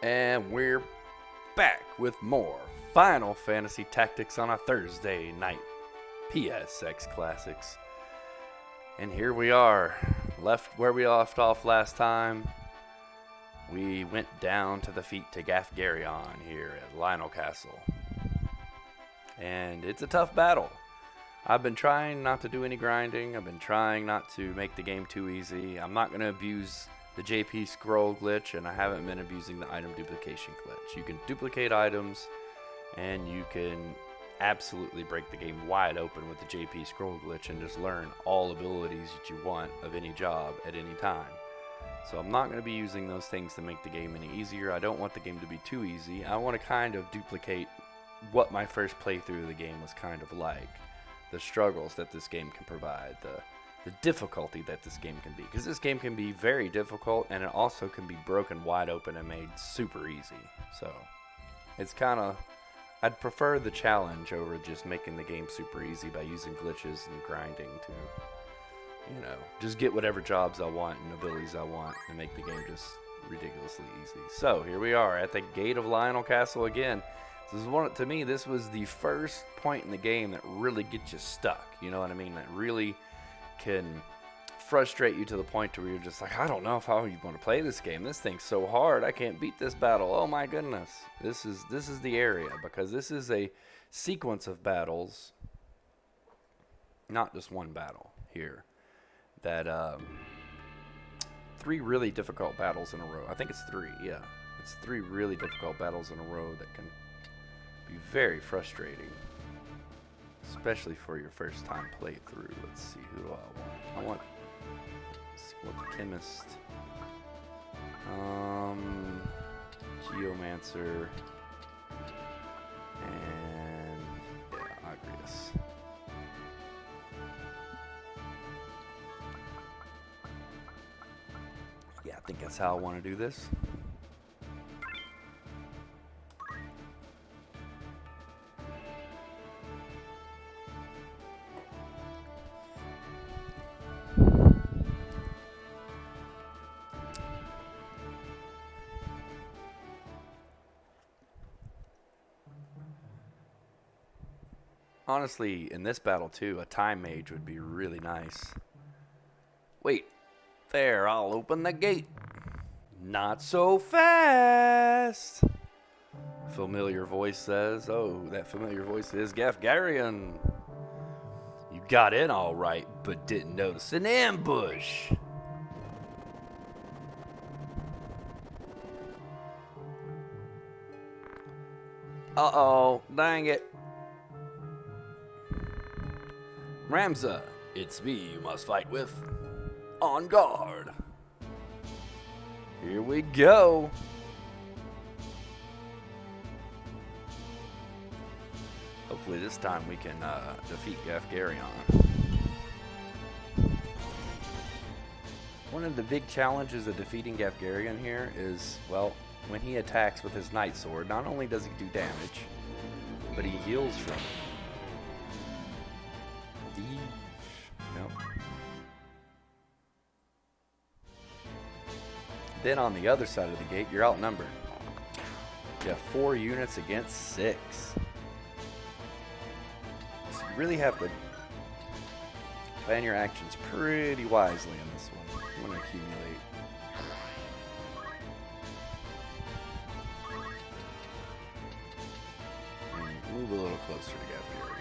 And we're back with more Final Fantasy Tactics on a Thursday night. PSX Classics. And here we are, left where we left off last time. We went down to defeat Gafgarion here at Lionel Castle. And it's a tough battle. I've been trying not to do any grinding. I've been trying not to make the game too easy. I'm not going to abuse the JP scroll glitch, and I haven't been abusing the item duplication glitch. You can duplicate items, and you can absolutely break the game wide open with the JP scroll glitch and just learn all abilities that you want of any job at any time. So I'm not going to be using those things to make the game any easier. I don't want the game to be too easy. I want to kind of duplicate what my first playthrough of the game was kind of like. The struggles that this game can provide, the difficulty that this game can be. Because this game can be very difficult, and it also can be broken wide open and made super easy. So it's kind of, I'd prefer the challenge over just making the game super easy by using glitches and grinding to, you know, just get whatever jobs I want and abilities I want and make the game just ridiculously easy. So here we are at the gate of Lionel Castle again. This is to me, this was the first point in the game that really gets you stuck. You know what I mean? That really can frustrate you to the point to where you're just like, I don't know if I want to play this game. This thing's so hard. I can't beat this battle. Oh my goodness. This is the area, because this is a sequence of battles, not just one battle here. That 3 really difficult battles in a row. I think it's 3. Yeah, it's 3 really difficult battles in a row that can be very frustrating, especially for your first time playthrough. Let's see, who do I want? I want, let's see, what the chemist, Geomancer, and yeah, Agrius. Yeah, I think that's how I want to do this. Honestly, in this battle too, a time mage would be really nice. Wait, there, I'll open the gate. Not so fast. Familiar voice says. Oh, that familiar voice is Gafgarion. You got in all right, but didn't notice an ambush. Uh-oh, dang it. Ramza, it's me you must fight with. On guard. Here we go. Hopefully this time we can defeat Gafgarion. One of the big challenges of defeating Gafgarion here is, well, when he attacks with his Night Sword, not only does he do damage, but he heals from it. Nope. Then on the other side of the gate, you're outnumbered. You have 4 units against 6. So you really have to plan your actions pretty wisely in this one. You want to accumulate. And move a little closer to Gafgarion.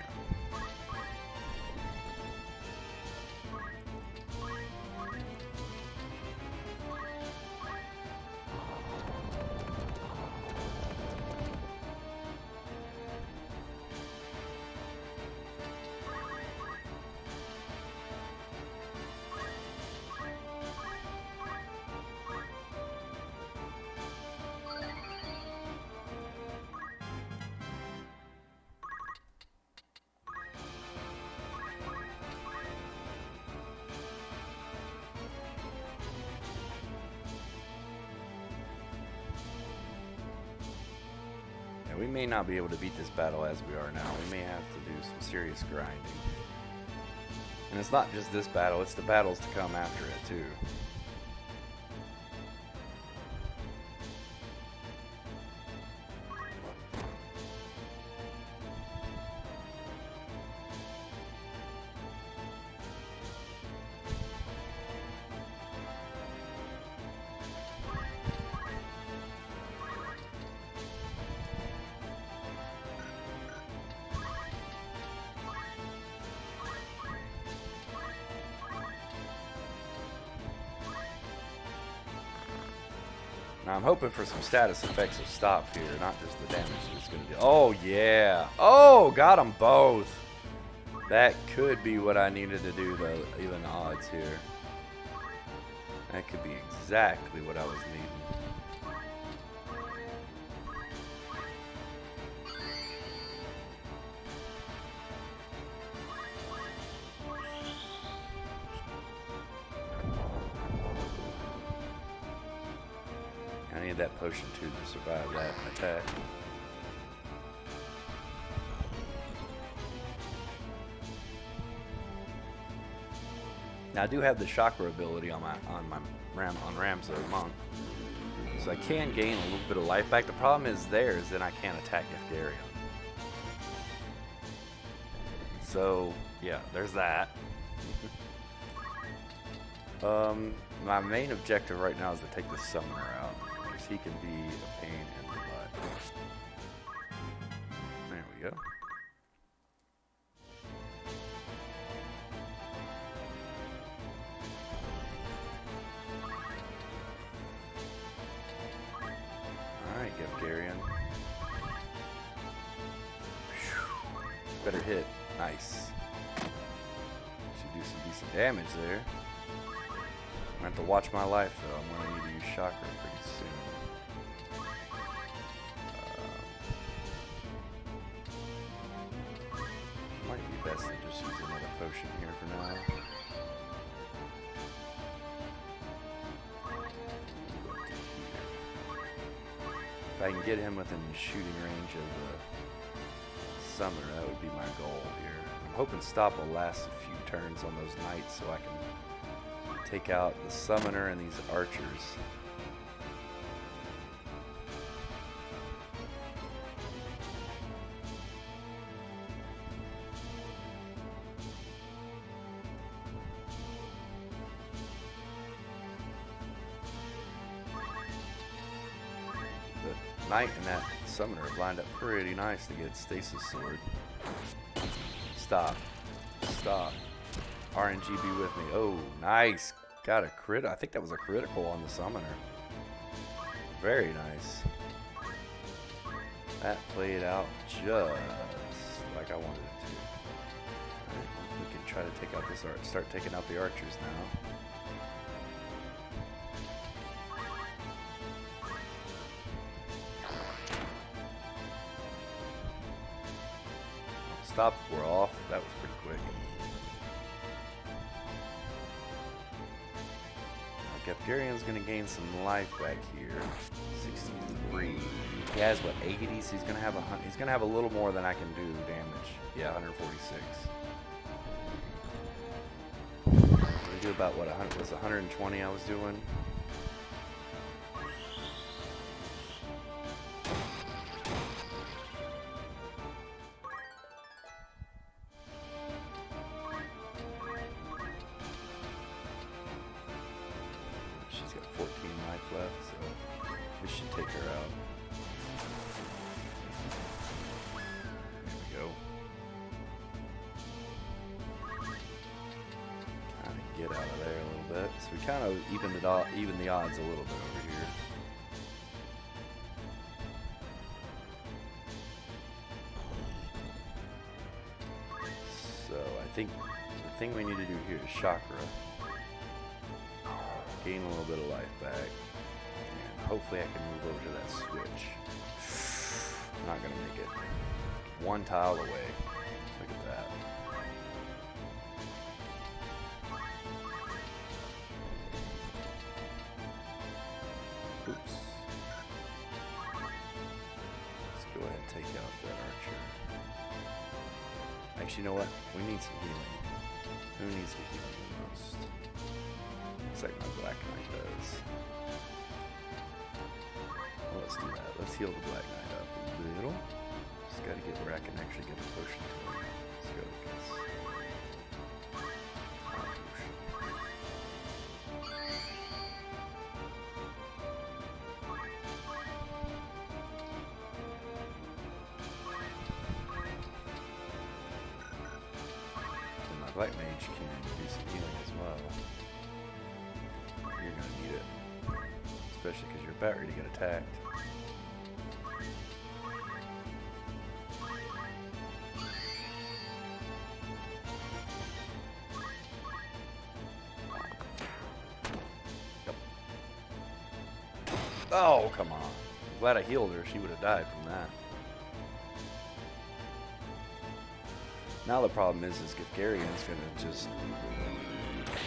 We may not be able to beat this battle as we are now. We may have to do some serious grinding. And it's not just this battle, it's the battles to come after it too. Now I'm hoping for some status effects of stop here, not just the damage it's going to do. Oh, yeah. Oh, got them both. That could be what I needed to do, though, even the odds here. That could be exactly what I was needing. I need that potion too to survive that attack. Now I do have the chakra ability on Ramza Monk, so I can gain a little bit of life back. The problem is then I can't attack Efgarion. So yeah, there's that. My main objective right now is to take the summoner out, because he can be a pain in the butt. There we go. Alright, Gefgarion. Better hit. Nice. Should do some decent damage there. I have to watch my life though. I'm going to need to use chakra pretty soon. Might be best to just use another potion here for now. If I can get him within shooting range of the summoner, that would be my goal here. I'm hoping stop will last a few turns on those knights so I can take out the summoner and these archers. The knight and that summoner have lined up pretty nice to get Stasis Sword. Stop. Stop. RNG be with me. Oh, nice. Got a crit. I think that was a critical on the summoner. Very nice. That played out just like I wanted it to. Alright, we can try to take out this arch. Start taking out the archers now. Stop. We're off. That was pretty quick. Gefgarion's going to gain some life back here. 63. He has what, 80? So he's going to have a little more than I can do damage. Yeah, 146. We do about what, 100 was 120 I was doing. She's got 14 life left, so this should take her out. There we go. Kind of get out of there a little bit. So we kind of even the odds a little bit over here. So I think the thing we need to do here is chakra. Gain a little bit of life back, and hopefully I can move over to that switch. I'm not gonna make it. One tile away. Look at that. Oops. Let's go ahead and take out that archer. Actually, you know what? We need some healing. Who needs to heal the most? Looks like my Black Knight does. Well, let's do that. Let's heal the Black Knight up a little. Just gotta get where I can actually get a potion to him. Let's go with this. And my Black Mage can do some healing as well. You're gonna need it. especially because you're about ready to get attacked. Yep. Oh, come on. I'm glad I healed her. She would have died from that. Now the problem is Gifgarian's going to just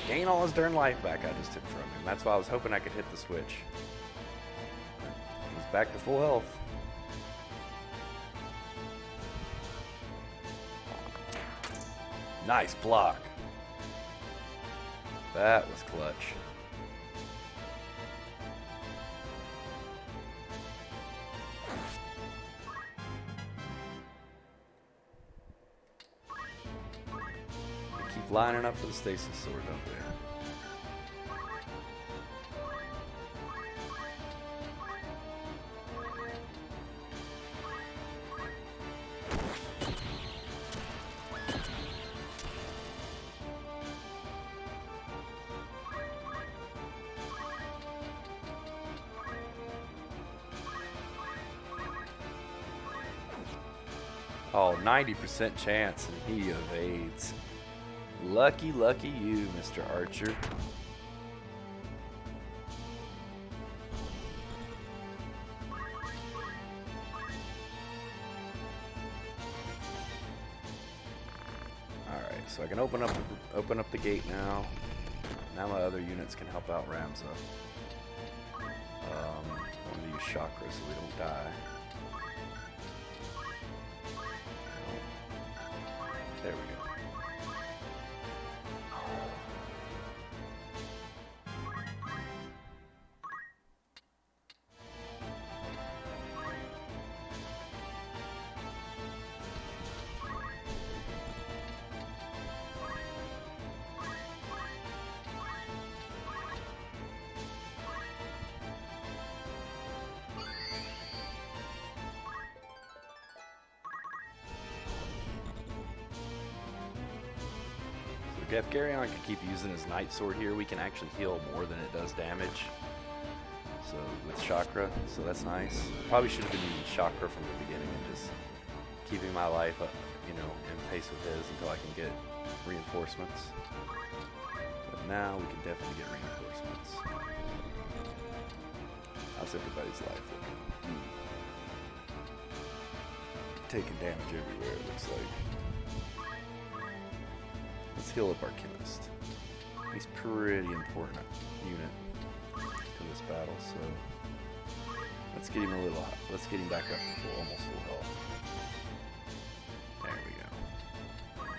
gain all his darn life back I just took from him. That's why I was hoping I could hit the switch. He's back to full health. Nice block. That was clutch. Keep lining up for the stasis sword up there. Oh, 90% chance, and he evades. Lucky, lucky you, Mr. Archer. Alright, so I can open up the gate now. Now my other units can help out Ramza. I want to use chakra so we don't die. There we go. Gifgarion can keep using his Night Sword here. We can actually heal more than it does damage. So with Chakra, so that's nice. Probably should have been using Chakra from the beginning and just keeping my life, you know, in pace with his until I can get reinforcements. But now we can definitely get reinforcements. How's everybody's life looking? Taking damage everywhere, it looks like. Let's heal up our chemist. He's pretty important unit to this battle, so let's get him a little. Let's get him back up to full, almost full health. There we go.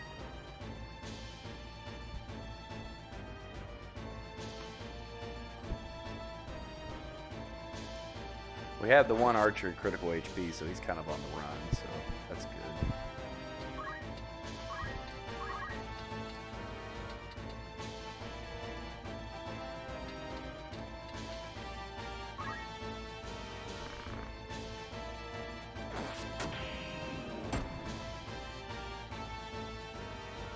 We have the one archer at critical HP, so he's kind of on the run, so that's good.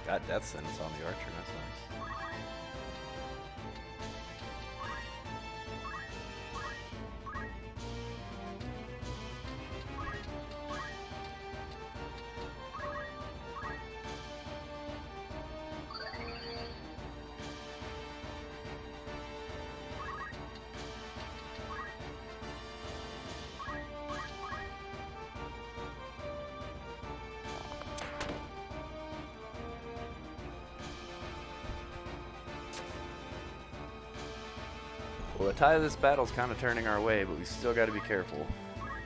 Got death sentence on the archer, that's nice. Well, the tide of this battle is kind of turning our way, but we still got to be careful.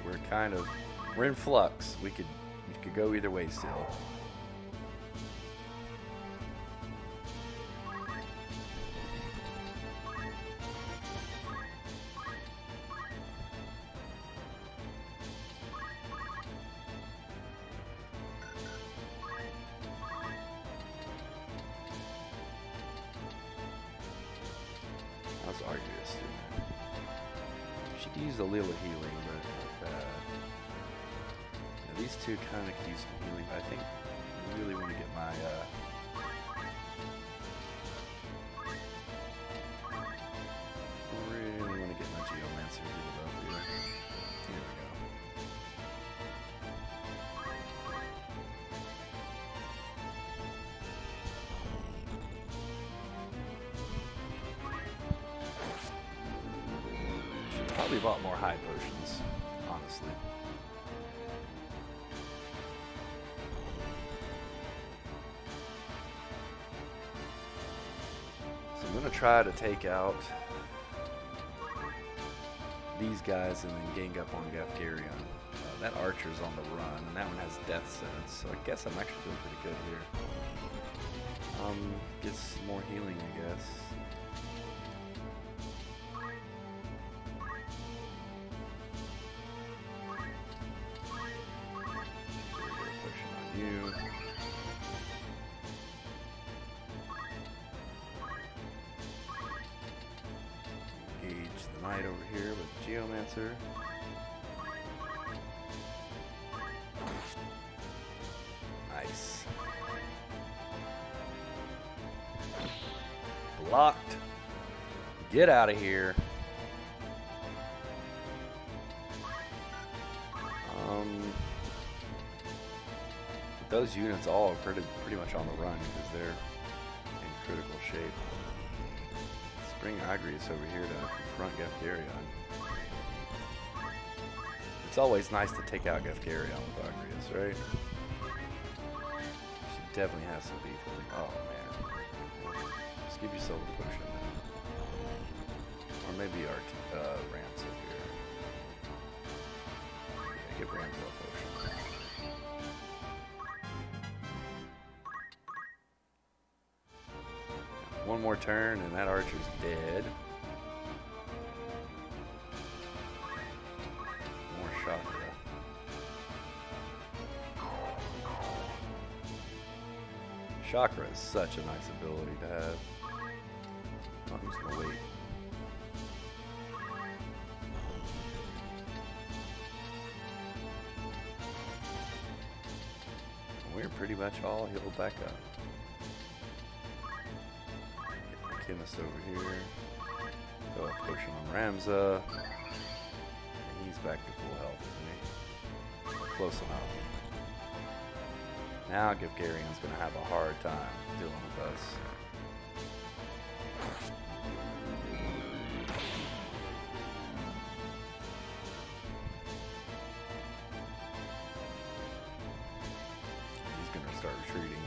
We're in flux. We could go either way still. How's Argus doing? She could use a little healing, but these two kind of could use some healing. But I think I really want to get my Geomancer Geomancer healed up here. Here we go. Should probably bought more high potions, honestly. So I'm gonna try to take out these guys and then gang up on Gafgarion. That archer's on the run, and that one has death sentence, so I guess I'm actually doing pretty good here. Get some more healing, I guess. So we're gonna push on you. Engage the knight over here with Geomancer. Nice. Blocked. Get out of here. Those units all are pretty much on the run because they're in critical shape. Bring Agrius over here to confront Gafgarion. It's always nice to take out Gafgarion with Agrius, right? She definitely has some beef with him. Oh man. Just give yourself a potion. Or maybe Ramza here. Yeah, give Ramza a potion. One more turn and that archer's dead. More Chakra. Chakra is such a nice ability to have. I'm just gonna wait. We're pretty much all healed back up. Chemist over here. Throw a potion on Ramza. And he's back to full health, isn't he? Close enough. Now Gafgarion's gonna have a hard time dealing with us. He's gonna start retreating.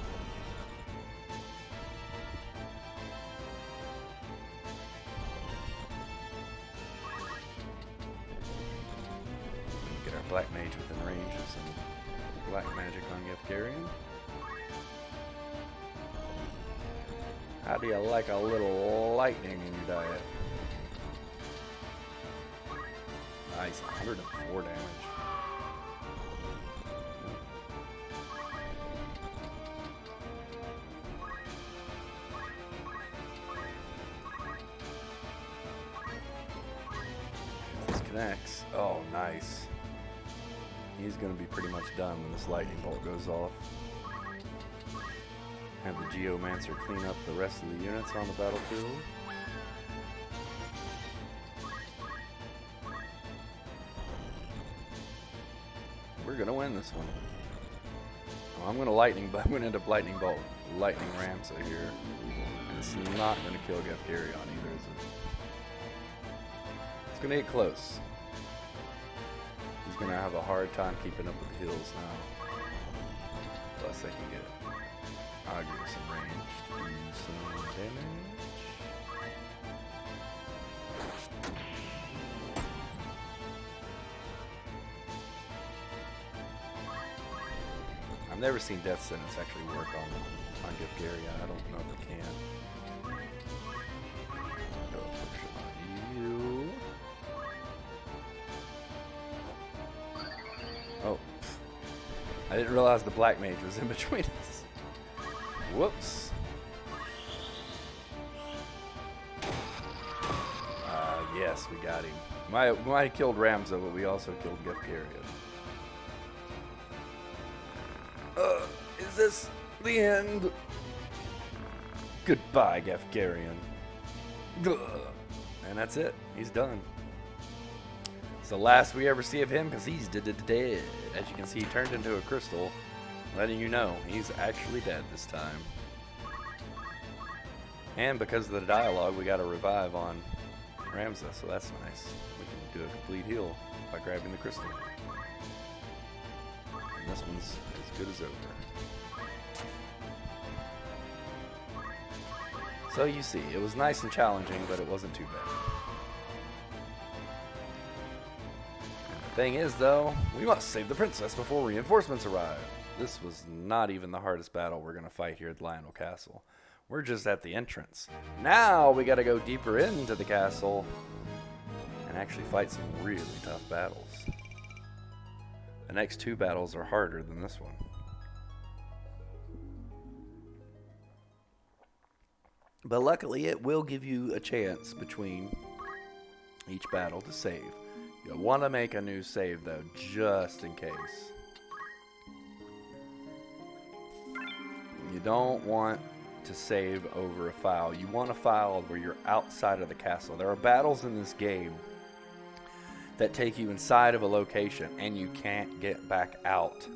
Black Mage within range of some black magic on Gafgarion. How do you like a little lightning in your diet? Nice, 104 damage. If this connects, oh nice. He's going to be pretty much done when this lightning bolt goes off. Have the Geomancer clean up the rest of the units on the battlefield. We're going to win this one. Oh, I'm going to end up lightning Ramza here. And it's not going to kill Gafgarion either, is it? It's going to get close. He's going to have a hard time keeping up with the heals now. Plus I can get Agrius in range to do some damage. I've never seen Death Sentence actually work on Gafgarion. I don't know if it can. Go push it on you. Oh, I didn't realize the Black Mage was in between us. Whoops. Yes, we got him. We might have killed Ramza, but we also killed Gafgarion. Is this the end? Goodbye, Gafgarion. And that's it. He's done. the last we ever see of him because he's dead. As you can see, he turned into a crystal, letting you know he's actually dead this time. And because of the dialogue, we got a revive on Ramza, so that's nice. We can do a complete heal by grabbing the crystal. And this one's as good as over. So you see, it was nice and challenging, but it wasn't too bad. The thing is, though, we must save the princess before reinforcements arrive. This was not even the hardest battle we're going to fight here at Lionel Castle. We're just at the entrance. Now we got to go deeper into the castle and actually fight some really tough battles. The next two battles are harder than this one. But luckily, it will give you a chance between each battle to save. You'll want to make a new save, though, just in case. You don't want to save over a file. You want a file where you're outside of the castle. There are battles in this game that take you inside of a location, and you can't get back out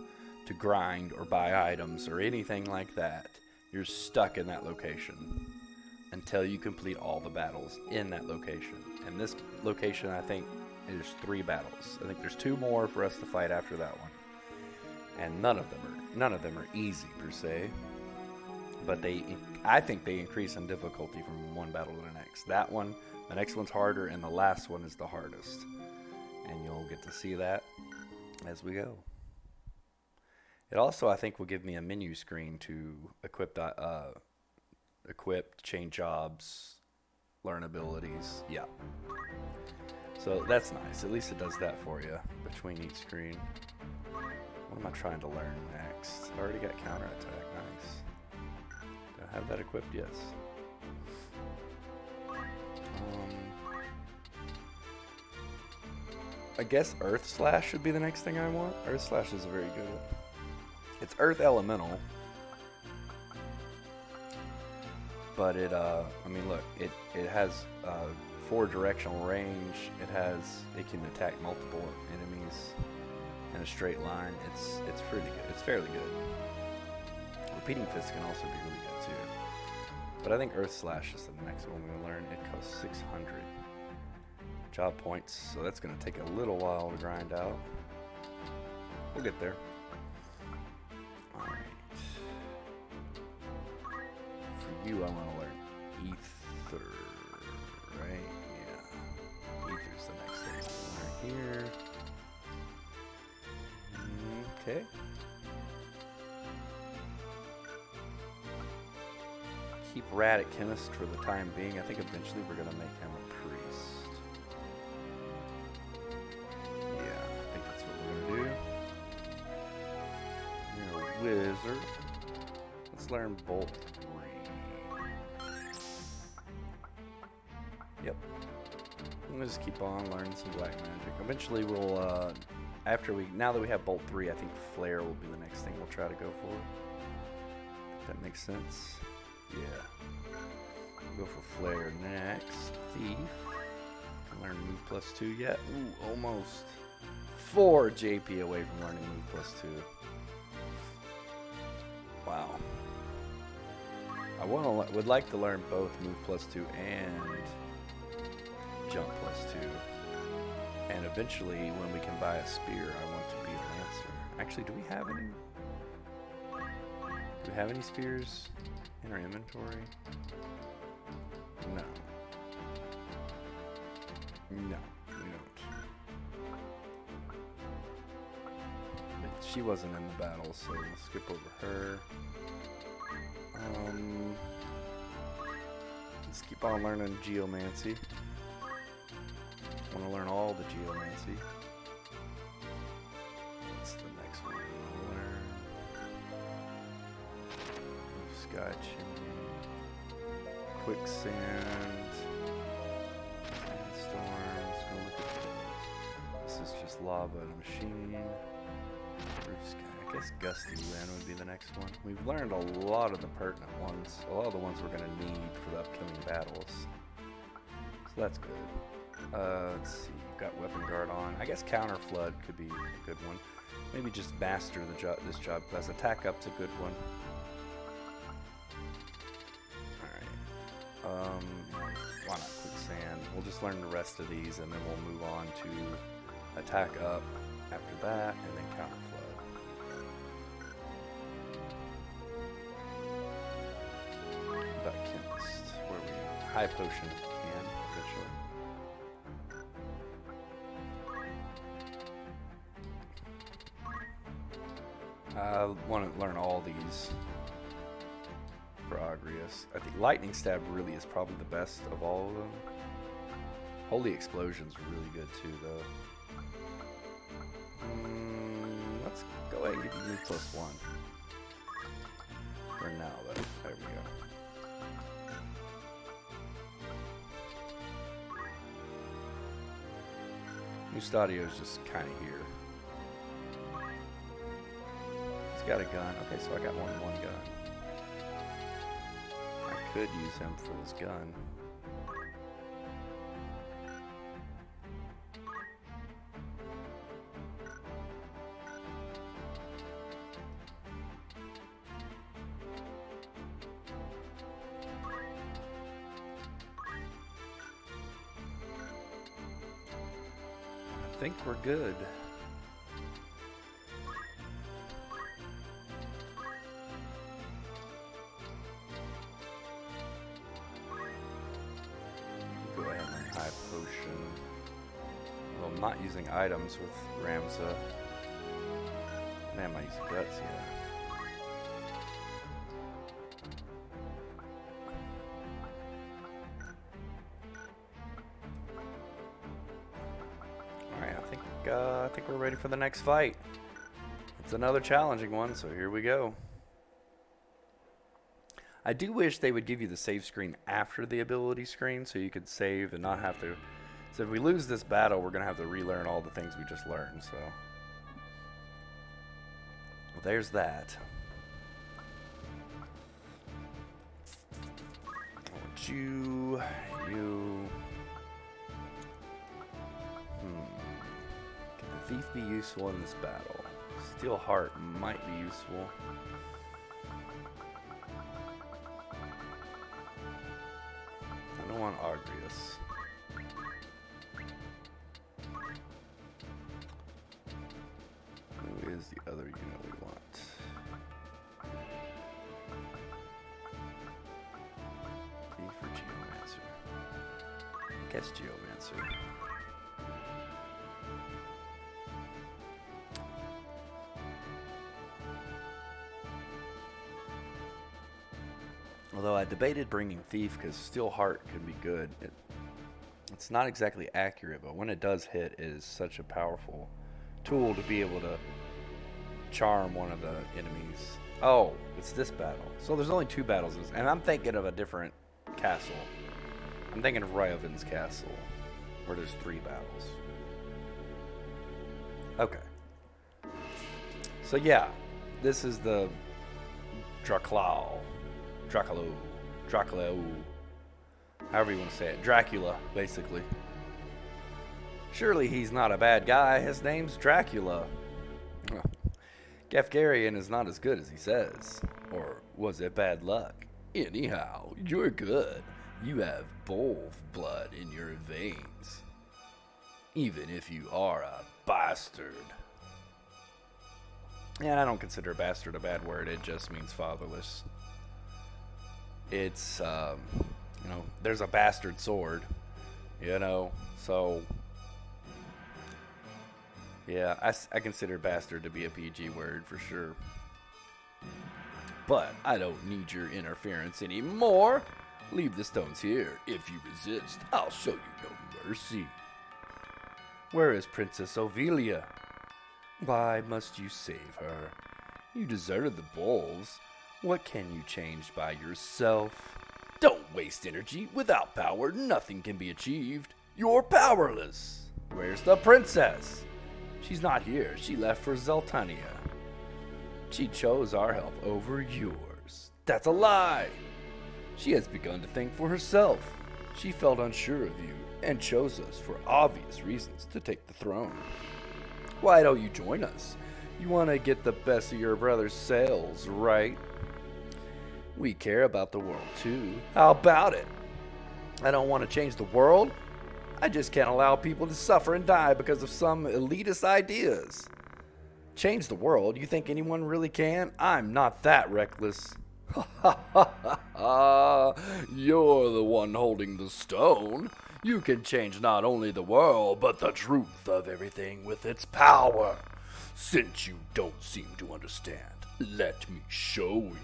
to grind or buy items or anything like that. You're stuck in that location until you complete all the battles in that location. And this location, I think, there's 3 battles. I think there's 2 more for us to fight after that one. And none of them are easy per se. But I think they increase in difficulty from one battle to the next. That one, the next one's harder, and the last one is the hardest. And you'll get to see that as we go. It also, I think, will give me a menu screen to equip, change jobs, learn abilities. Yeah. So that's nice. At least it does that for you between each screen. What am I trying to learn next? I already got counterattack. Nice. Do I have that equipped? Yes. I guess Earth Slash should be the next thing I want. Earth Slash is very good. It's Earth Elemental. But it, I mean, look, it has 4 directional range. It can attack multiple enemies in a straight line. It's pretty good. It's fairly good. Repeating Fist can also be really good too. But I think Earth Slash is the next one we're gonna learn. It costs 600 job points, so that's gonna take a little while to grind out. We'll get there. All right. For you, I want to learn Ether, right? Yeah. Ether's the next thing we'll learn here. Okay. Keep Rad at Chemist for the time being. I think eventually we're going to make him a priest. Yeah, I think that's what we're going to do. You're a wizard. Let's learn Bolt 3. Yep. We'll just keep on learning some black magic. Eventually we'll, now that we have Bolt 3, I think Flare will be the next thing we'll try to go for. If that makes sense. Yeah. We'll go for Flare next. Thief. Can learn Move +2 yet? Ooh, almost. 4 JP away from learning Move +2. Wow. I would like to learn both Move +2 and Jump +2. And eventually, when we can buy a spear, I want to be a lancer. Actually, do we have any? Do we have any spears in our inventory? No. No, we don't. But she wasn't in the battle, so we'll skip over her. Let's keep on learning Geomancy. I want to learn all the Geomancy. What's the next one I want to learn? Sky Chimney. Quicksand. Sandstorms. Go look at this. This is just lava and a machine. Roof Sky. I guess Gusty Wind would be the next one. We've learned a lot of the pertinent ones. A lot of the ones we're going to need for the upcoming battles. So that's good. Let's see. I've got Weapon Guard on. I guess Counter Flood could be a good one. Maybe just master this job class. Attack Up's a good one. Alright. Why not Quicksand? We'll just learn the rest of these and then we'll move on to Attack Up after that and then Counter Flood. What about Chemist? Where are we? High Potion if we can, eventually. I want to learn all these for Agrius. I think Lightning Stab really is probably the best of all of them. Holy Explosion's really good too, though. Let's go ahead and give you move +1. For now, though. There we go. Mustadio's just kind of here. Got a gun. Okay, so I got one gun. I could use him for his gun. I think we're good. Not using items with Ramza. Man, am I using guts? Yeah. Alright, I think we're ready for the next fight. It's another challenging one, so here we go. I do wish they would give you the save screen after the ability screen so you could save and not have to. So if we lose this battle, we're going to have to relearn all the things we just learned, so. Well, there's that. I want you. Can the thief be useful in this battle? Steel Heart might be useful. I don't want Agrius. Who is the other unit we want? B for Geomancer. I guess Geomancer. Although I debated bringing Thief because Steel Heart could be good. It's not exactly accurate, but when it does hit, it is such a powerful tool to be able to charm one of the enemies. Oh, it's this battle. So there's only 2 battles, and I'm thinking of a different castle. I'm thinking of Ryovin's castle, where there's 3 battles. Okay. So yeah, this is the Dracula, however you want to say it. Dracula, basically. Surely he's not a bad guy. His name's Dracula. Gefgarian is not as good as he says. Or was it bad luck? Anyhow, you're good. You have wolf blood in your veins. Even if you are a bastard. And I don't consider bastard a bad word. It just means fatherless. It's, you know, there's a bastard sword, you know, so, yeah, I consider bastard to be a PG word for sure. But I don't need your interference anymore. Leave the stones here. If you resist, I'll show you no mercy. Where is Princess Ovelia? Why must you save her? You deserted the wolves. What can you change by yourself? Don't waste energy. Without power, nothing can be achieved. You're powerless. Where's the princess? She's not here. She left for Zeltania. She chose our help over yours. That's a lie. She has begun to think for herself. She felt unsure of you and chose us for obvious reasons to take the throne. Why don't you join us? You want to get the best of your brother's sales, right? We care about the world too. How about it? I don't want to change the world. I just can't allow people to suffer and die because of some elitist ideas. Change the world? You think anyone really can? I'm not that reckless. Ha ha ha ha! You're the one holding the stone. You can change not only the world, but the truth of everything with its power. Since you don't seem to understand, let me show you.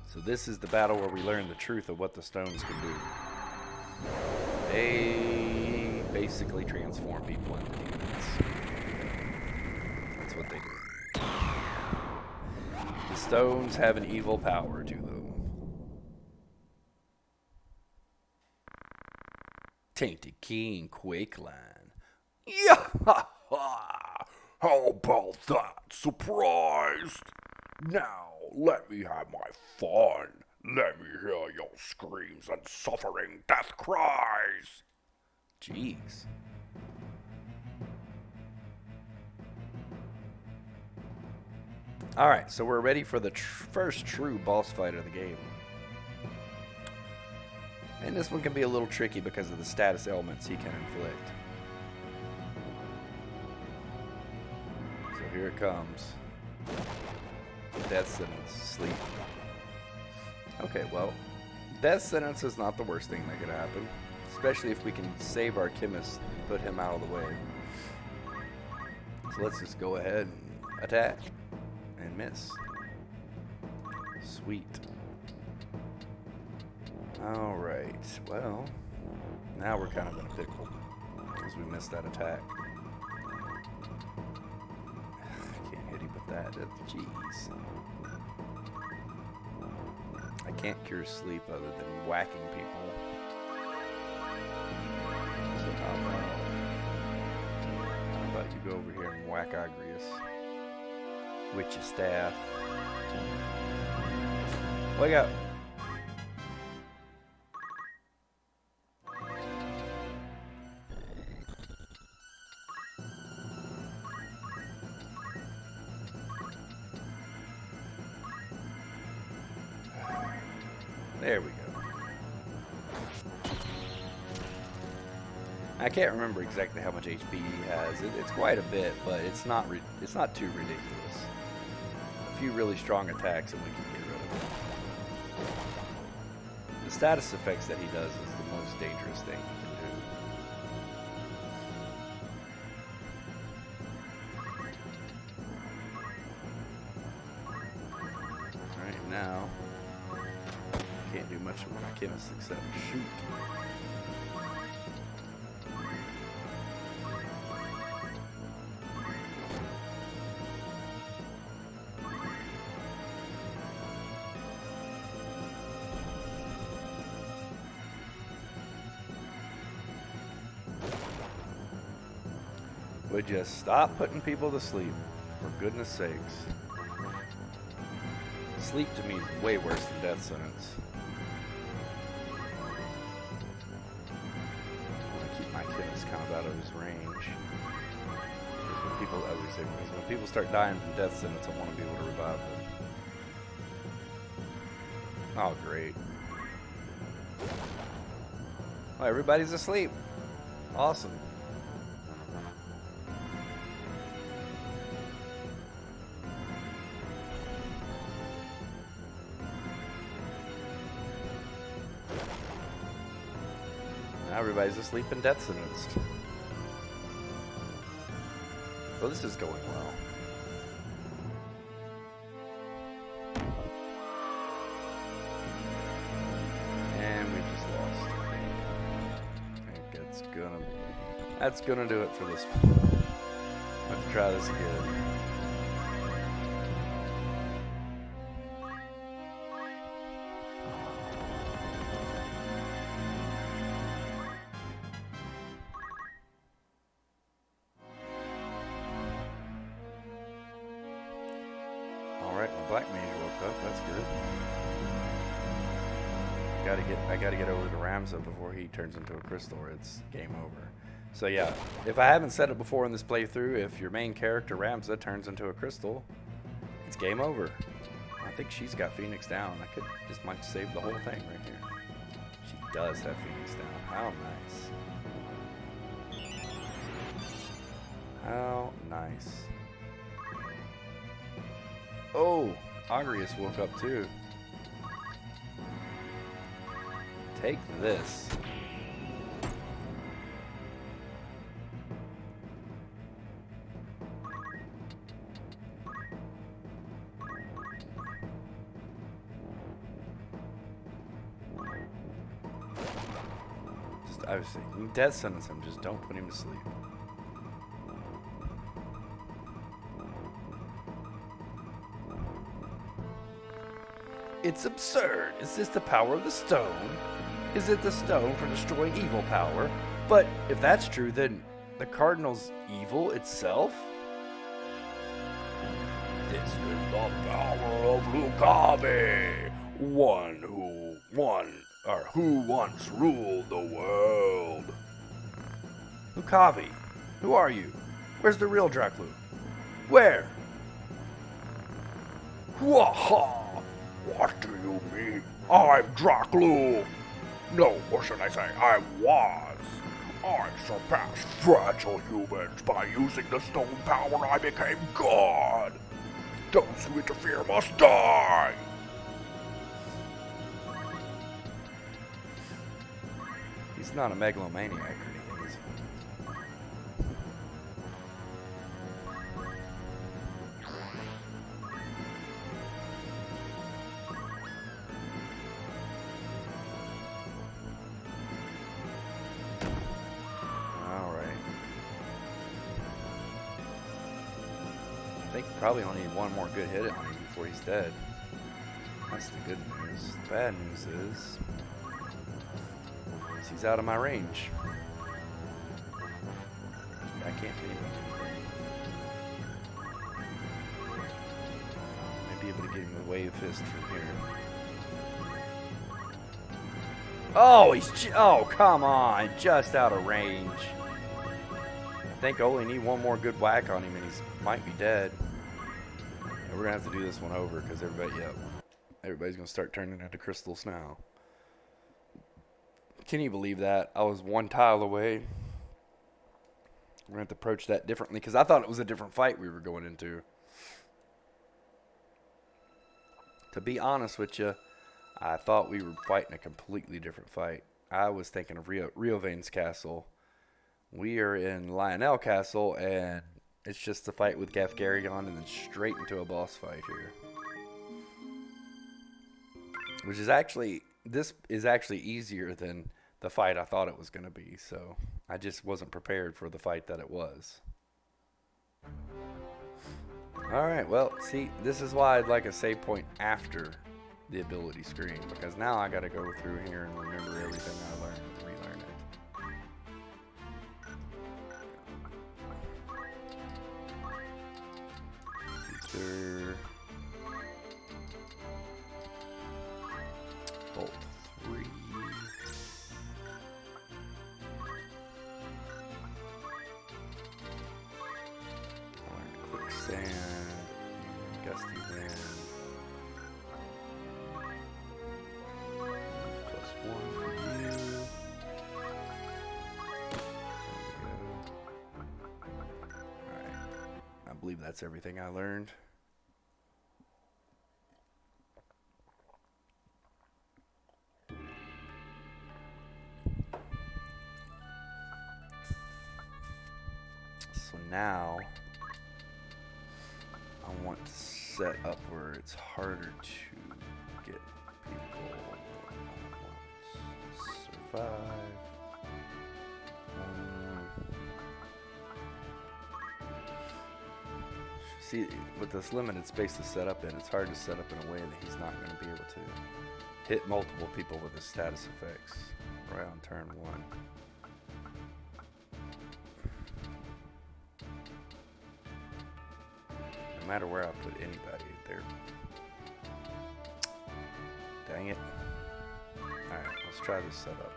So this is the battle where we learn the truth of what the stones can do. They basically transform people into demons. That's what they do. The stones have an evil power to them. Tainted King Quakeline. Yeah! How about that? Surprised? Now, let me have my fun. Let me hear your screams and suffering death cries. Jeez. Alright, so we're ready for the first true boss fight of the game. And this one can be a little tricky because of the status elements he can inflict. So here it comes. Death sentence, sleep. Okay, well, death sentence is not the worst thing that could happen. Especially if we can save our chemist and put him out of the way. So let's just go ahead and attack. And miss. Sweet. Alright, well, now we're kind of in a pickle. Because we missed that attack. Can't hit him with that. Jeez. I can't cure sleep other than whacking people. So how about you go over here and whack Agrius? With your staff. Wake up. There we go. I can't remember exactly how much HP he has. It's quite a bit, but it's not too ridiculous. A few really strong attacks and we can get rid of it. The status effects that he does is the most dangerous thing he can do. Right now, can't do much with my chemist except shoot. Would you stop putting people to sleep, for goodness sakes? Sleep to me is way worse than death sentence. I want to keep my kids kind of out of his range. When people start dying from death sentence, I want to be able to revive them. Oh, great. Oh, everybody's asleep. Awesome. Now everybody's asleep and death sentenced. Well, this is going well. And we just lost, I think. That's gonna do it for this one. I have to try this again. Alright, my black mage woke up, that's good. I gotta get over to Ramza before he turns into a crystal or it's game over. So yeah, if I haven't said it before in this playthrough, if your main character Ramza turns into a crystal, it's game over. I think she's got Phoenix down. I might save the whole thing right here. She does have Phoenix down. How nice. How nice. Oh, Agrius woke up too. Take this. I was saying, death sentence him, just don't put him to sleep. It's absurd. Is this the power of the stone? Is it the stone for destroying evil power? But if that's true, then the Cardinal's evil itself? This is the power of Lucavi, who once ruled the world. Lucavi, who are you? Where's the real Draclu? Where? Waha! What do you mean? I'm Draclu! No, what should I say? I was. I surpassed fragile humans by using the stone power. I became God. Those who interfere must die. He's not a megalomaniac or anything, is he? I think probably only need one more good hit on him before he's dead. That's the good news. The bad news is he's out of my range. I can't hit him. Might be able to get him with Wave Fist from here. Oh, oh, come on. Just out of range. I think I only need one more good whack on him and he might be dead. And we're going to have to do this one over because everybody's going to start turning into crystals now. Can you believe that? I was one tile away. We're going to have to approach that differently because I thought it was a different fight we were going into. To be honest with you, I thought we were fighting a completely different fight. I was thinking of Riovan's castle. We are in Lionel Castle, and it's just a fight with Gafgarion and then straight into a boss fight here. Which is actually, this is actually easier than the fight I thought it was going to be. So I just wasn't prepared for the fight that it was. Alright, well, see, this is why I'd like a save point after the ability screen. Because now I got to go through here and remember everything I learned and relearn it. Ether. Bolt 3. Quicksand. Gusty Wind. +1 for you. There we go. Alright. I believe that's everything I learned. So now I want to set up where it's harder to get people. I want to survive. See, with this limited space to set up in, it's hard to set up in a way that he's not going to be able to hit multiple people with his status effects right on turn 1. No matter where I put anybody, they're... Dang it. Alright. Let's try this setup.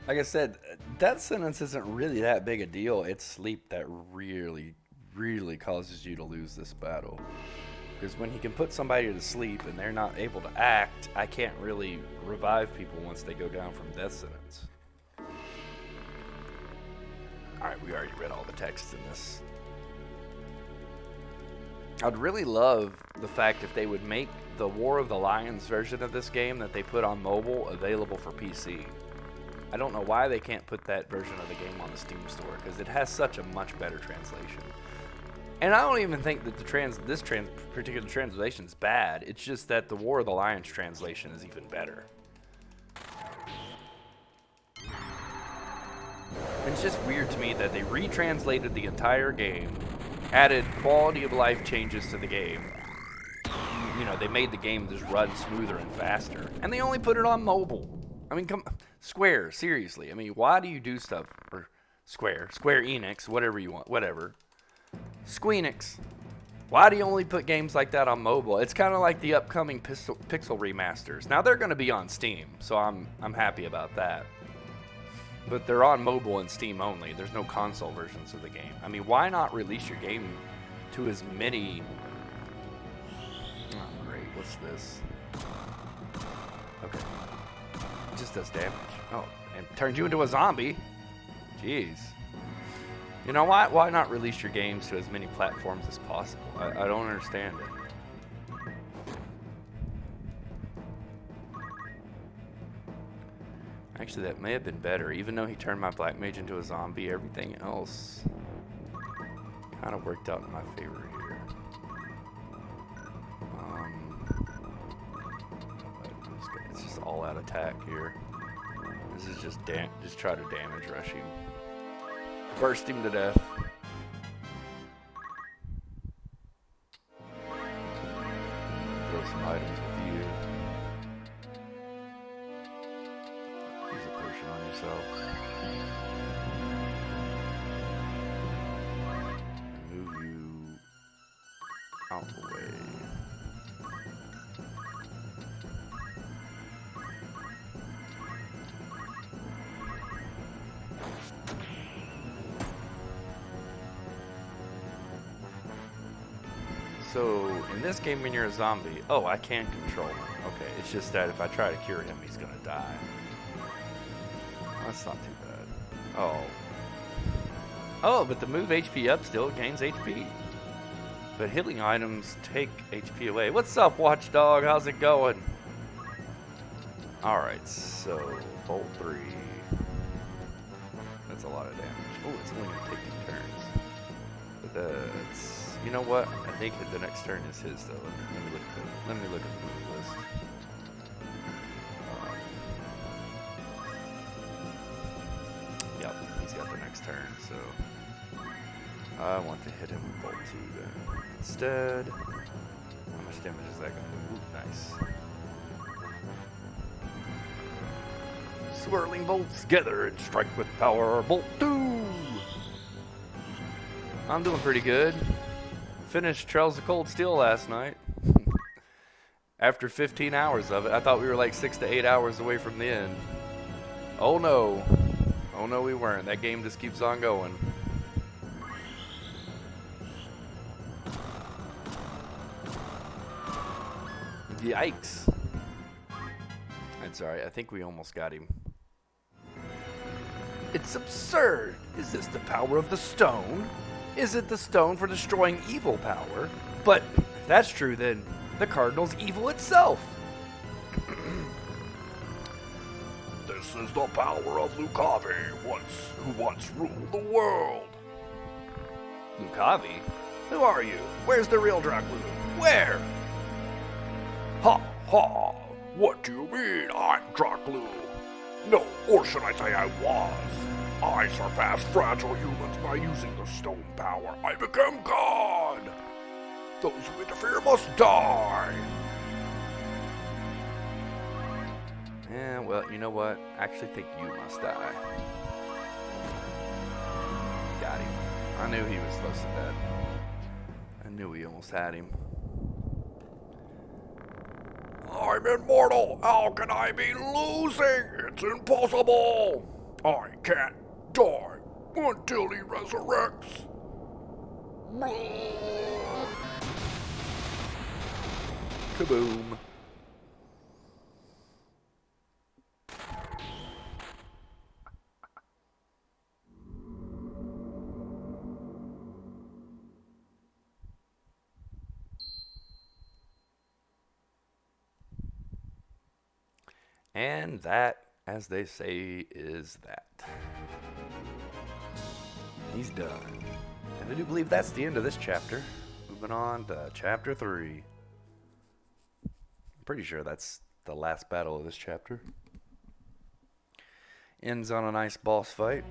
Like I said, death sentence isn't really that big a deal. It's sleep that really, really causes you to lose this battle. Because when he can put somebody to sleep and they're not able to act, I can't really revive people once they go down from death sentence. Alright, we already read all the text in this. I'd really love the fact if they would make the War of the Lions version of this game that they put on mobile available for PC. I don't know why they can't put that version of the game on the Steam store, because it has such a much better translation. And I don't even think that this particular translation is bad. It's just that the War of the Lions translation is even better. It's just weird to me that they retranslated the entire game, added quality of life changes to the game. You know, they made the game just run smoother and faster, and they only put it on mobile. I mean, Square, seriously. I mean, why do you do stuff, or Square Enix, whatever you want, whatever. Squeenix, why do you only put games like that on mobile? It's kind of like the upcoming Pixel remasters. Now they're going to be on Steam, so I'm happy about that. But they're on mobile and Steam only. There's no console versions of the game. I mean, why not release your game to as many... Oh, great. What's this? Okay. It just does damage. Oh, and turns you into a zombie. Jeez. You know what? Why not release your games to as many platforms as possible? I don't understand it. Actually, that may have been better. Even though he turned my Black Mage into a zombie, everything else kind of worked out in my favor here. It's just all-out attack here. This is just try to damage rush him. Burst him to death. Throw some items with you. Use a potion on yourself. Move you out the way. So, in this game when you're a zombie, oh, I can control him. Okay, it's just that if I try to cure him, he's gonna die. That's not too bad. Oh. Oh, but the move HP up still gains HP. But healing items take HP away. What's up, Watchdog? How's it going? Alright, so, Bolt 3. That's a lot of damage. Oh, it's only gonna take 2 turns. But that's... You know what? I think that the next turn is his, though. Let me look at the move list. Yep, he's got the next turn, so I want to hit him with Bolt 2 then. Instead, how much damage is that going to do? Ooh, nice. Swirling bolts together and strike with power. Bolt 2! I'm doing pretty good. Finished Trails of Cold Steel last night. After 15 hours of it. I thought we were like 6 to 8 hours away from the end. Oh no. Oh no, we weren't. That game just keeps on going. Yikes. That's alright. I think we almost got him. It's absurd. Is this the power of the stone? Is it the stone for destroying evil power? But if that's true, then the Cardinal's evil itself. This is the power of Lucavi, who once ruled the world. Lucavi? Who are you? Where's the real Dracula? Where? Ha ha! What do you mean I'm Dracula? No, or should I say I was? I surpass fragile humans by using the stone power. I become God! Those who interfere must die! Yeah, well, you know what? I actually think you must die. Got him. I knew he was close to dead. I knew we almost had him. I'm immortal! How can I be losing? It's impossible! I can't die until he resurrects. Kaboom. And that, as they say, is that. He's done. And I do believe that's the end of this chapter. Moving on to chapter 3. I'm pretty sure that's the last battle of this chapter. Ends on a nice boss fight.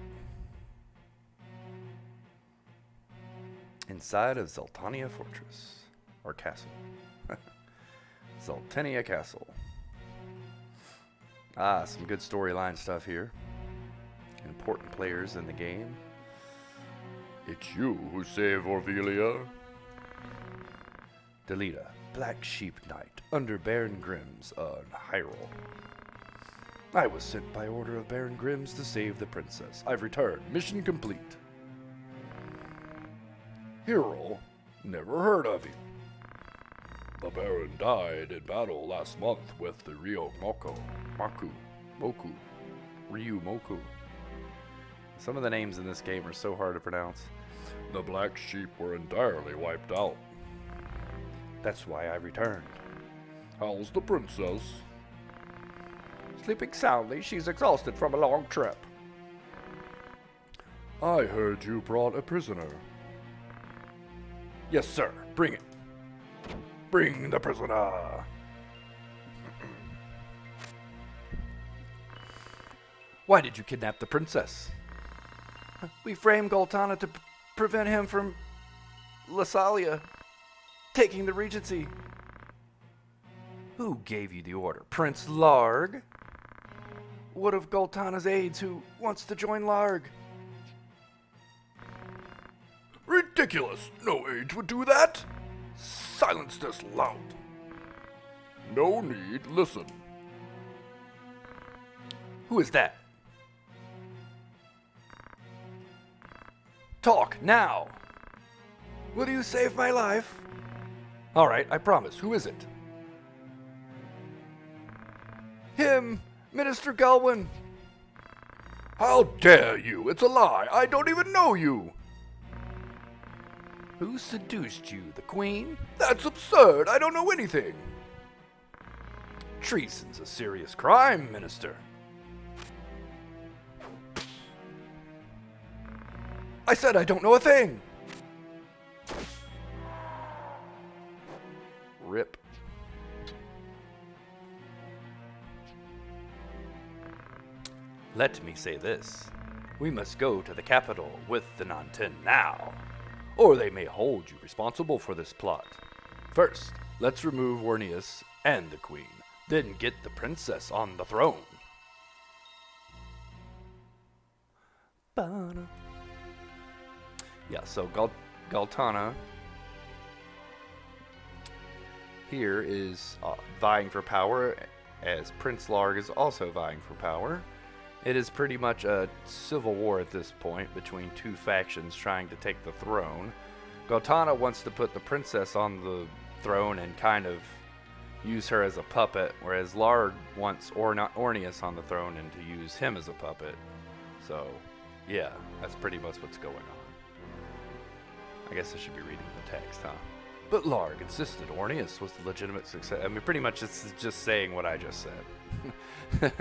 Inside of Zoltania Fortress. Or Castle. Zoltania Castle. Some good storyline stuff here. Important players in the game. It's you who save Orvelia. Delita, Black Sheep Knight, under Baron Grimm's on Hyrule. I was sent by order of Baron Grimm's to save the princess. I've returned. Mission complete. Hyrule? Never heard of him. The Baron died in battle last month with the Ryu Moku. Some of the names in this game are so hard to pronounce. The black sheep were entirely wiped out. That's why I returned. How's the princess? Sleeping soundly. She's exhausted from a long trip. I heard you brought a prisoner. Yes, sir. Bring it. Bring the prisoner. Why did you kidnap the princess? We framed Goltana to prevent him from Lasalia taking the regency. Who gave you the order? Prince Larg? What of Goltana's aides who wants to join Larg? Ridiculous! No aides would do that! Silence this lout. No need, listen. Who is that? Talk, now! Will you save my life? Alright, I promise. Who is it? Him! Minister Galwin! How dare you! It's a lie! I don't even know you! Who seduced you? The Queen? That's absurd! I don't know anything! Treason's a serious crime, Minister. I said I don't know a thing! Rip. Let me say this. We must go to the capital with the Nanten now, or they may hold you responsible for this plot. First, let's remove Orneus and the Queen, then get the princess on the throne. Yeah, so Goltana here is vying for power, as Prince Larg is also vying for power. It is pretty much a civil war at this point between two factions trying to take the throne. Goltana wants to put the princess on the throne and kind of use her as a puppet, whereas Larg wants Orneus on the throne and to use him as a puppet. So, yeah, that's pretty much what's going on. I guess I should be reading the text, huh? But Larg insisted Orneus was the legitimate success. I mean, pretty much it's just saying what I just said.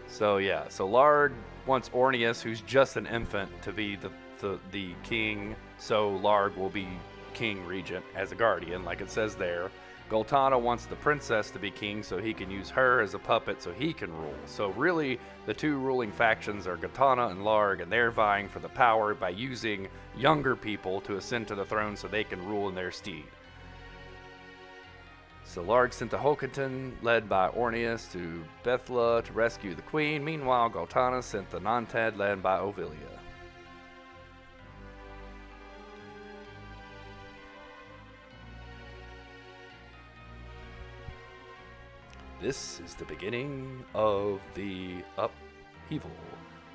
So yeah, so Larg wants Orneus, who's just an infant, to be the king, so Larg will be king regent as a guardian, like it says there. Goltana wants the princess to be king so he can use her as a puppet so he can rule. So really, the two ruling factions are Goltana and Larg, and they're vying for the power by using younger people to ascend to the throne so they can rule in their stead. So Larg sent to Hokatan, led by Orneus, to Bethla to rescue the queen. Meanwhile, Goltana sent the Nanted, led by Ovilia. This is the beginning of the upheaval,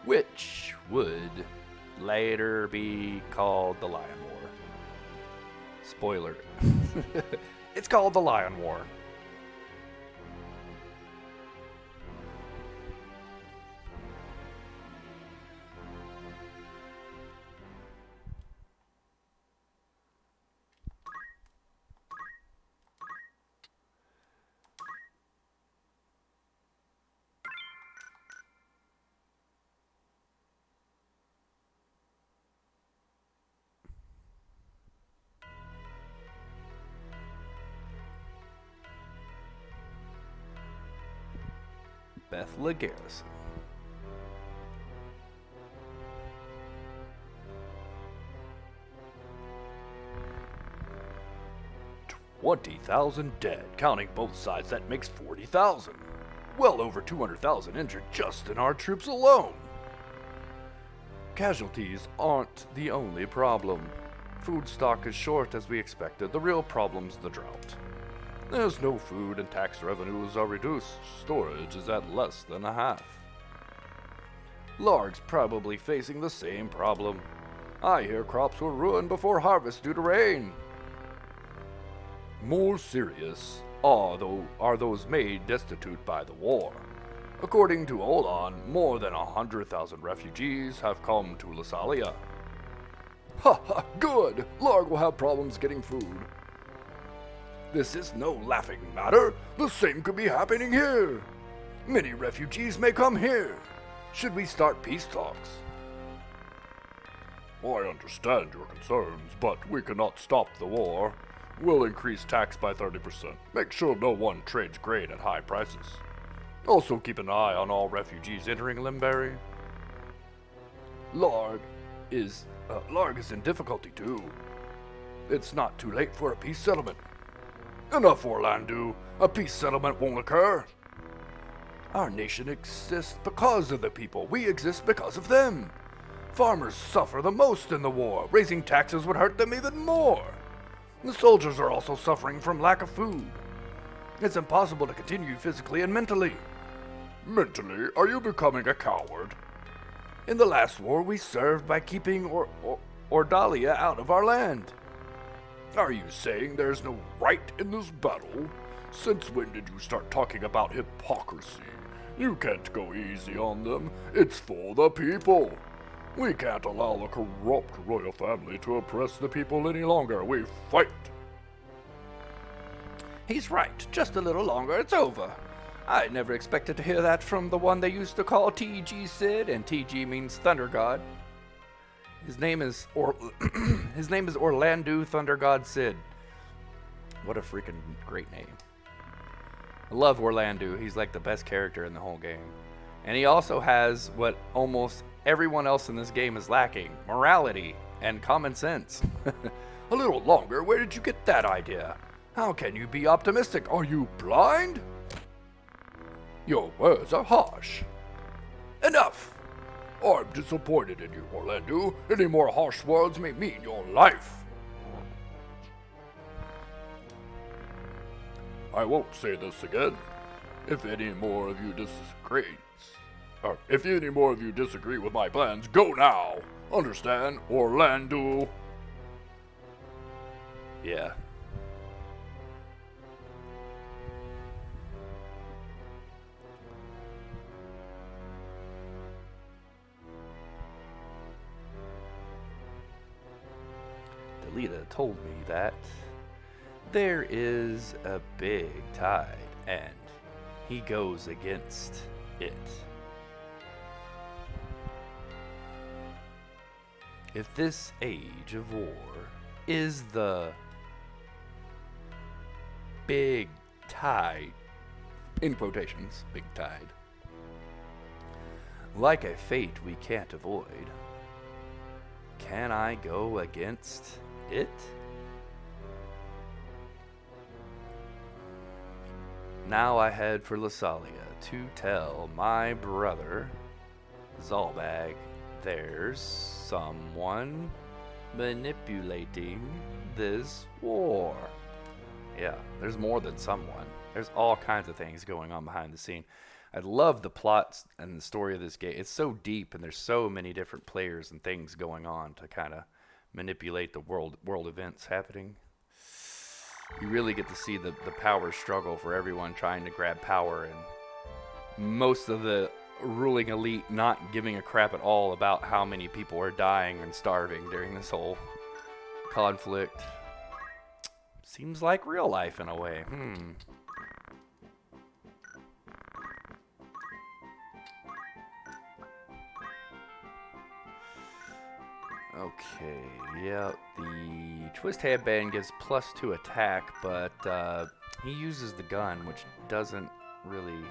which would later be called the Lion War. Spoiler. It's called the Lion War. Bethla Garrison. $20,000 dead, counting both sides, that makes 40,000. Well over 200,000 injured just in our troops alone. Casualties aren't the only problem. Food stock is short as we expected. The real problem's the drought. There's no food and tax revenues are reduced. Storage is at less than a half. Larg's probably facing the same problem. I hear crops were ruined before harvest due to rain. More serious are those made destitute by the war. According to Olan, more than 100,000 refugees have come to Lasalia. Ha ha, good! Larg will have problems getting food. This is no laughing matter. The same could be happening here. Many refugees may come here. Should we start peace talks? I understand your concerns, but we cannot stop the war. We'll increase tax by 30%. Make sure no one trades grain at high prices. Also keep an eye on all refugees entering Limberry. Larg is in difficulty too. It's not too late for a peace settlement. Enough, Orlandu. A peace settlement won't occur. Our nation exists because of the people. We exist because of them. Farmers suffer the most in the war. Raising taxes would hurt them even more. The soldiers are also suffering from lack of food. It's impossible to continue physically and mentally. Mentally? Are you becoming a coward? In the last war, we served by keeping Ordalia out of our land. Are you saying there's no right in this battle? Since when did you start talking about hypocrisy? You can't go easy on them. It's for the people. We can't allow the corrupt royal family to oppress the people any longer. We fight. He's right. Just a little longer, it's over. I never expected to hear that from the one they used to call TG Sid, and TG means Thunder God. His name is Orlandu Thunder God Sid. What a freaking great name. I love Orlandu. He's like the best character in the whole game. And he also has what almost everyone else in this game is lacking: morality and common sense. A little longer? Where did you get that idea? How can you be optimistic? Are you blind? Your words are harsh. Enough! I'm disappointed in you, Orlandu. Any more harsh words may mean your life. I won't say this again. If any more of you disagree with my plans, go now. Understand, Orlandu? Yeah. Delita told me that there is a big tide, and he goes against it. If this age of war is the big tide, in quotations, big tide, like a fate we can't avoid, can I go against it? Now I head for Lasalia to tell my brother, Zalbag, there's someone manipulating this war. Yeah, there's more than someone. There's all kinds of things going on behind the scene. I love the plots and the story of this game. It's so deep, and there's so many different players and things going on to kind of manipulate the world events happening. You really get to see the power struggle for everyone trying to grab power, and most of the ruling elite not giving a crap at all about how many people are dying and starving during this whole conflict. Seems like real life in a way. Okay, yeah, the Twist Headband gives +2 attack, but he uses the gun, which doesn't really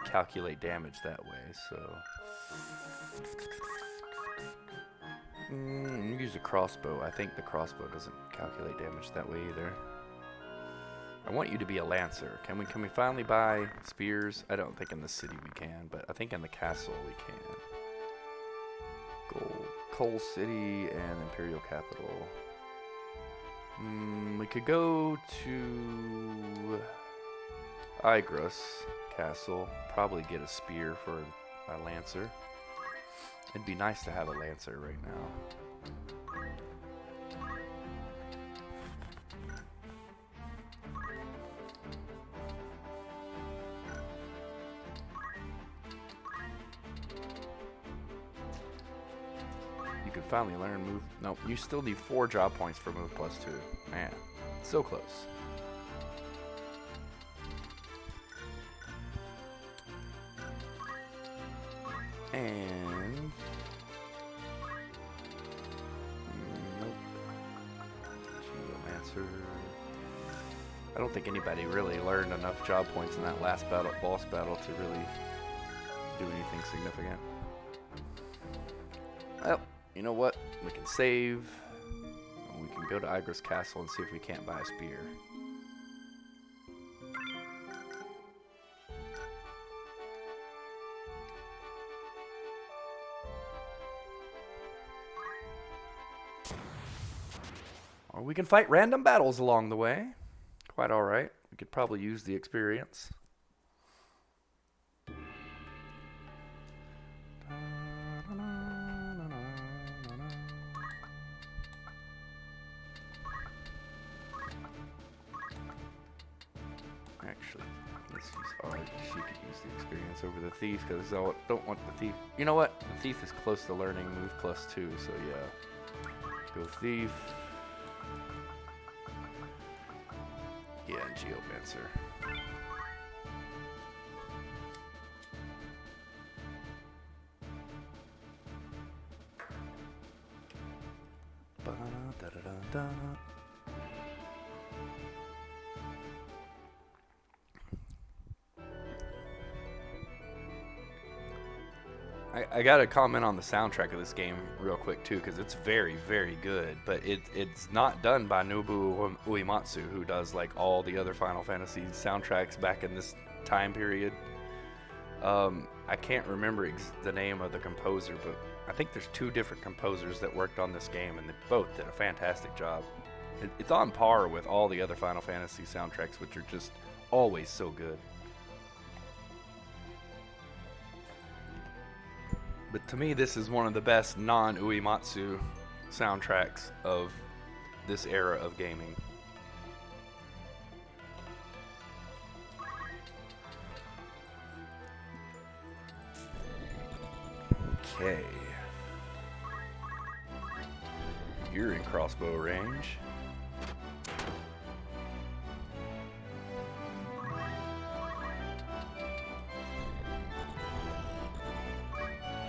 calculate damage that way, so... use a crossbow. I think the crossbow doesn't calculate damage that way either. I want you to be a lancer. Can we finally buy spears? I don't think in the city we can, but I think in the castle we can. Coal City and Imperial Capital. We could go to Igros Castle. Probably get a spear for a lancer. It'd be nice to have a lancer right now. You can finally learn move. No, you still need 4 job points for move +2. Man, so close. And nope. Geomancer. I don't think anybody really learned enough job points in that last boss battle to really do anything significant. Well, you know what? We can save. And we can go to Igros Castle and see if we can't buy a spear. Or we can fight random battles along the way. Quite alright. We could probably use the experience. Actually, let's use Art. She could use the experience over the Thief because I don't want the Thief. You know what? The Thief is close to learning move +2, so yeah. Go Thief. Yeah, and Geomancer. Ba-da-da-da-da-da. I gotta comment on the soundtrack of this game real quick too, because it's very, very good. But it's not done by Nobuo Uematsu, who does like all the other Final Fantasy soundtracks back in this time period. I can't remember the name of the composer, but I think there's 2 different composers that worked on this game, and they both did a fantastic job. It's on par with all the other Final Fantasy soundtracks, which are just always so good. But to me, this is one of the best non-Uematsu soundtracks of this era of gaming. Okay. You're in crossbow range.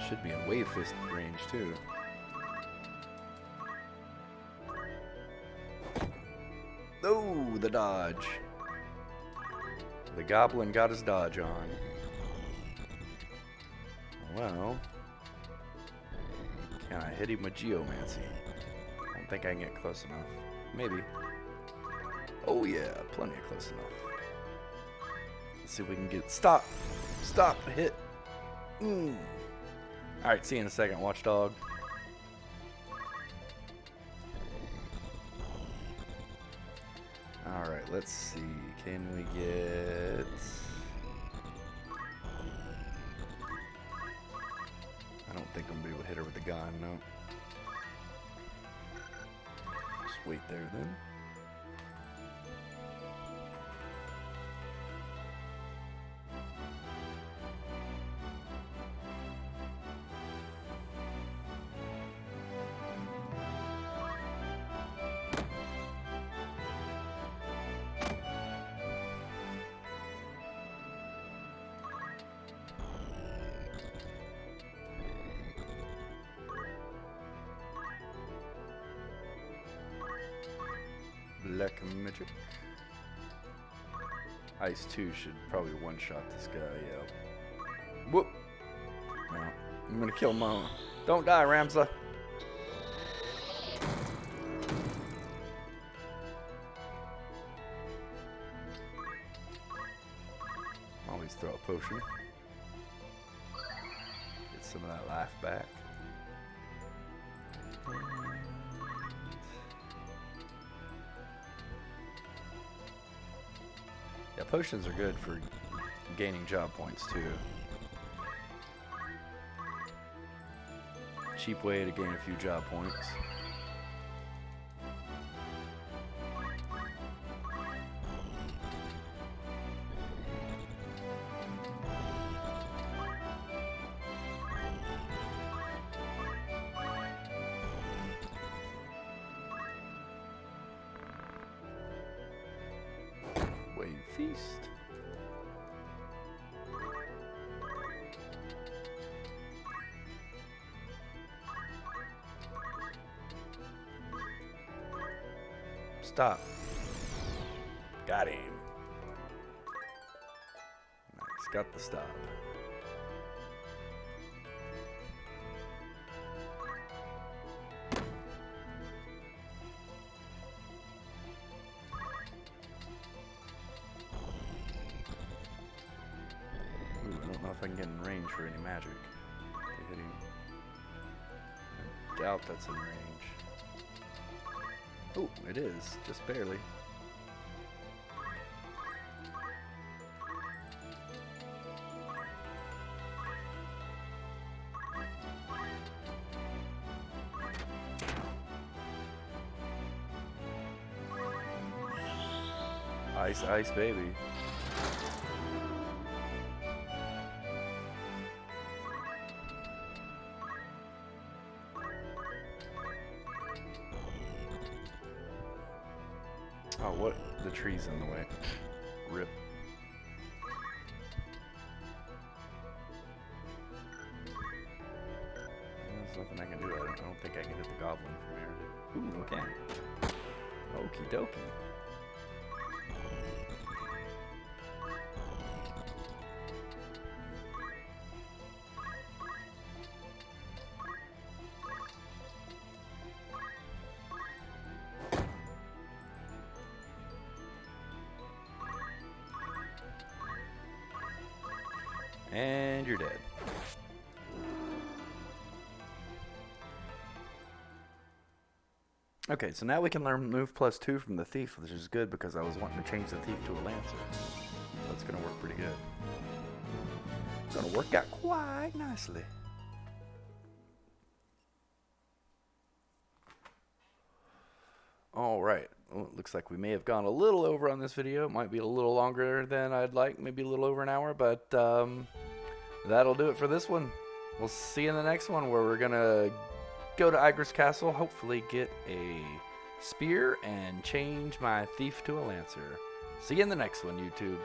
Should be in wave fist range too. Oh, the dodge. The goblin got his dodge on. Well, can I hit him with Geomancy? I don't think I can get close enough. Maybe. Oh yeah, plenty of close enough. Let's see if we can get... Stop! Stop! Hit! Alright, see you in a second, Watchdog. Alright, let's see. Can we get... I don't think I'm going to be able to hit her with the gun, no. Just wait there then. Black magic. Ice 2 should probably one-shot this guy, yeah. Whoop! No, I'm gonna kill Mo. Don't die, Ramza! Always throw a potion. Get some of that life back. Yeah, potions are good for gaining job points too. Cheap way to gain a few job points. Wave feast. Stop. Got him. Nice, got the stop. Ooh, I don't know if I can get in range for any magic. Hitting. I doubt that's in range. Oh, it is, just barely. Ice, ice, baby. Oh, what? The tree's in the way. Rip. There's nothing I can do. I don't think I can hit the goblin from here. Ooh, okay. Okie dokie. And you're dead. Okay, so now we can learn move +2 from the thief, which is good because I was wanting to change the thief to a lancer. So it's going to work pretty good. It's going to work out quite nicely. Alright, well, it looks like we may have gone a little over on this video. It might be a little longer than I'd like, maybe a little over an hour, but that'll do it for this one. We'll see you in the next one where we're going to go to Igra's Castle, hopefully get a spear, and change my thief to a lancer. See you in the next one, YouTube.